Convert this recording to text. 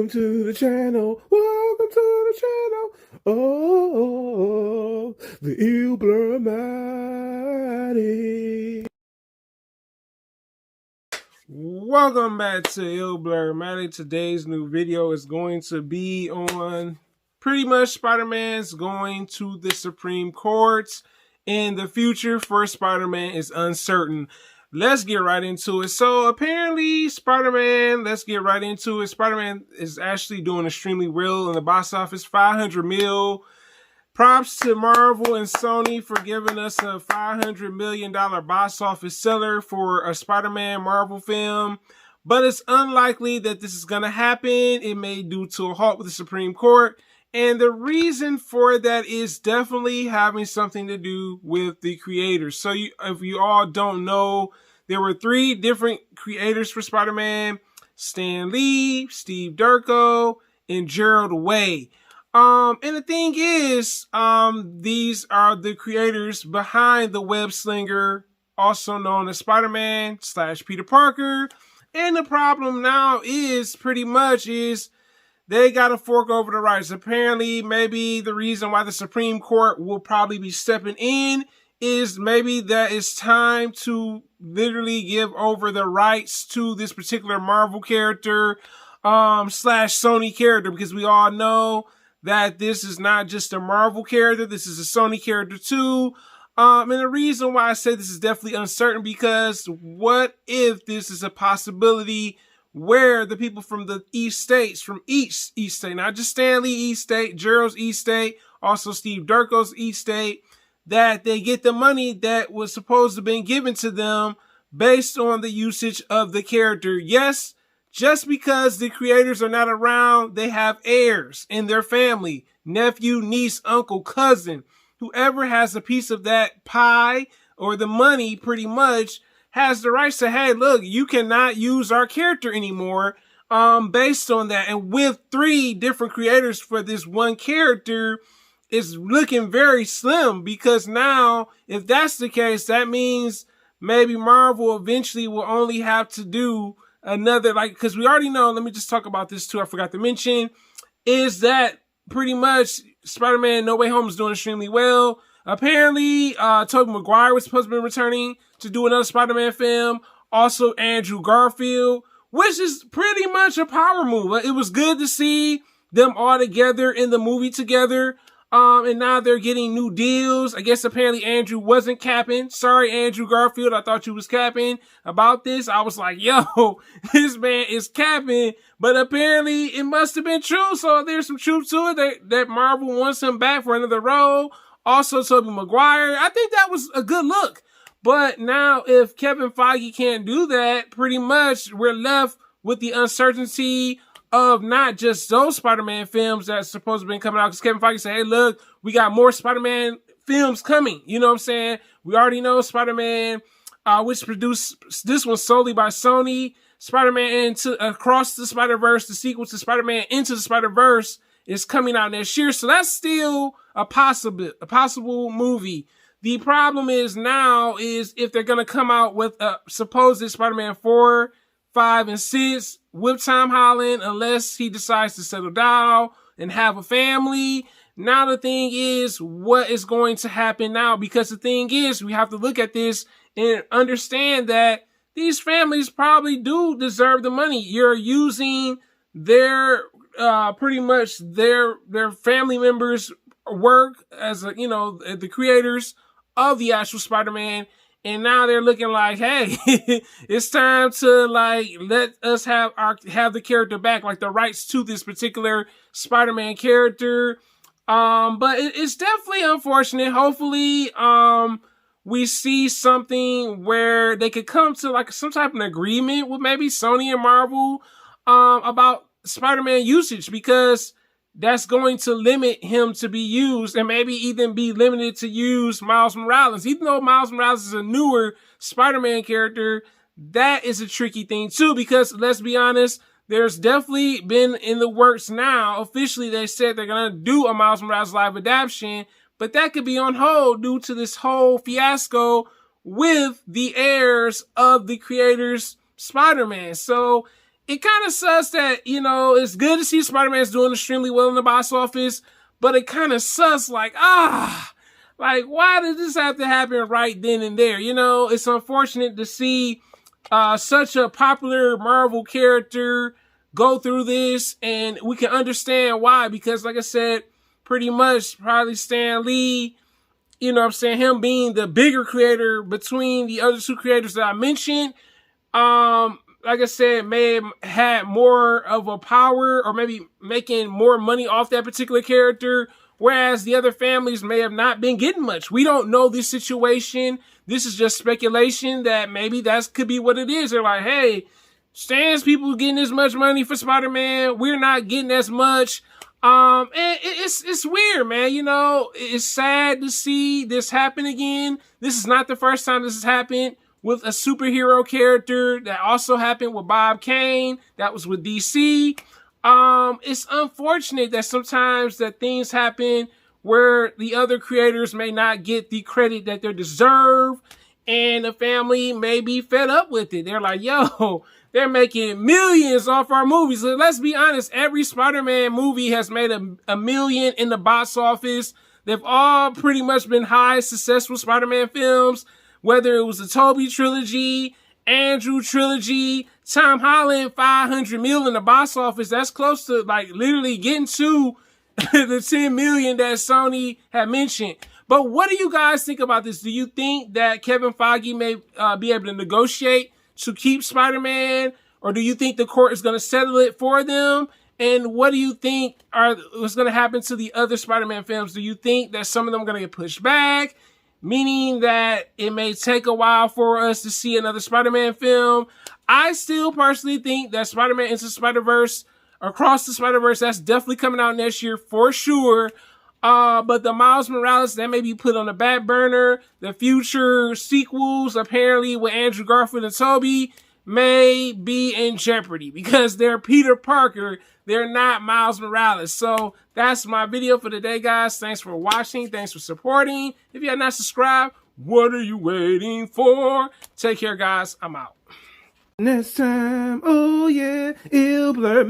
Welcome to the channel. Welcome to the channel. Oh, the Spiderman. Welcome back to Spiderman. Today's new video is going to be on pretty much Spider-Man's going to the Supreme Court. In the future for Spider-Man is uncertain. Let's get right into it. So apparently Spider-Man, Spider-Man is actually doing extremely well in the box office, 500 mil. Props to Marvel and Sony for giving us a $500 million box office seller for a Spider-Man Marvel film. But it's unlikely that this is going to happen. It may due to a halt with the Supreme Court. And the reason for that is definitely having something to do with the creators. So if you all don't know, there were 3 different creators for Spider-Man: Stan Lee, Steve Ditko, and Gerald Way. And the thing is, these are the creators behind the web slinger, also known as Spider-Man / Peter Parker. And the problem now is pretty much they got to fork over the rights. Apparently, maybe the reason why the Supreme Court will probably be stepping in is maybe that it's time to literally give over the rights to this particular Marvel character / Sony character, because we all know that this is not just a Marvel character, this is a Sony character too. And the reason why I say this is definitely uncertain, because what if this is a possibility where the people from the East States, from each East State, not just Stan Lee East State, Gerald's East State, also Steve Ditko's East State, that they get the money that was supposed to have been given to them based on the usage of the character. Yes, just because the creators are not around, they have heirs in their family, nephew, niece, uncle, cousin. Whoever has a piece of that pie or the money pretty much has the right to say, hey, look, you cannot use our character anymore based on that. And with 3 different creators for this one character, it's looking very slim, because now, if that's the case, that means maybe Marvel eventually will only have to do another, because we already know, let me just talk about this too, I forgot to mention, is that pretty much Spider-Man No Way Home is doing extremely well. Apparently, Tobey Maguire was supposed to be returning to do another Spider-Man film. Also, Andrew Garfield, which is pretty much a power move. It was good to see them all together in the movie together. And now they're getting new deals. I guess apparently Andrew wasn't capping. Sorry, Andrew Garfield. I thought you was capping about this. I was like, yo, this man is capping. But apparently it must have been true. So there's some truth to it that Marvel wants him back for another role. Also, Tobey Maguire. I think that was a good look. But now if Kevin Feige can't do that, pretty much we're left with the uncertainty of not just those Spider-Man films that's supposed to be coming out. Because Kevin Feige said, hey, look, we got more Spider-Man films coming. You know what I'm saying? We already know Spider-Man, which produced this one solely by Sony. Spider-Man Across the Spider-Verse, the sequel to Spider-Man Into the Spider-Verse, is coming out next year. So that's still a possible movie. The problem is now is if they're going to come out with a supposed Spider-Man 4, 5, and 6 with Tom Holland, unless he decides to settle down and have a family. Now the thing is, what is going to happen now? Because the thing is, we have to look at this and understand that these families probably do deserve the money. You're using their pretty much their family members' work as the creators of the actual Spider-Man. And now they're looking like, hey, it's time to let us have the character back, like the rights to this particular Spider-Man character. But it's definitely unfortunate. Hopefully, we see something where they could come to some type of agreement with maybe Sony and Marvel about Spider-Man usage, because that's going to limit him to be used, and maybe even be limited to use Miles Morales. Even though Miles Morales is a newer Spider-Man character, that is a tricky thing too, because let's be honest, there's definitely been in the works now. Officially, they said they're going to do a Miles Morales live adaptation, but that could be on hold due to this whole fiasco with the heirs of the creators Spider-Man. So it kind of sucks that, you know, it's good to see Spider-Man's doing extremely well in the box office, but it kind of sucks, like, like, why did this have to happen right then and there? You know, it's unfortunate to see such a popular Marvel character go through this, and we can understand why, because like I said, pretty much probably Stan Lee, you know what I'm saying, him being the bigger creator between the other two creators that I mentioned, like I said, may have had more of a power, or maybe making more money off that particular character, whereas the other families may have not been getting much. We don't know this situation. This is just speculation that maybe that could be what it is. They're like, hey, Stan's people getting as much money for Spider-Man, we're not getting as much. And it's weird, man. You know, it's sad to see this happen again. This is not the first time this has happened with a superhero character. That also happened with Bob Kane. That was with DC. It's unfortunate that sometimes that things happen where the other creators may not get the credit that they deserve, and the family may be fed up with it. They're like, yo, they're making millions off our movies. Let's be honest, every Spider-Man movie has made a million in the box office. They've all pretty much been high, successful Spider-Man films, whether it was the Tobey trilogy, Andrew trilogy, Tom Holland, 500 million in the box office. That's close to, like, literally getting to the 10 million that Sony had mentioned. But what do you guys think about this? Do you think that Kevin Feige may be able to negotiate to keep Spider-Man, or do you think the court is going to settle it for them? And what do you think what's going to happen to the other Spider-Man films? Do you think that some of them are going to get pushed back, meaning that it may take a while for us to see another Spider-Man film? I still personally think that Spider-Man Into the Spider-Verse, Across the Spider-Verse, that's definitely coming out next year for sure. But the Miles Morales, that may be put on the back burner. The future sequels, apparently with Andrew Garfield and Tobey, may be in jeopardy because they're Peter Parker. They're not Miles Morales. So that's my video for today, guys. Thanks for watching. Thanks for supporting. If you have not subscribed, what are you waiting for? Take care, guys. I'm out. Next time, oh yeah, it'll blur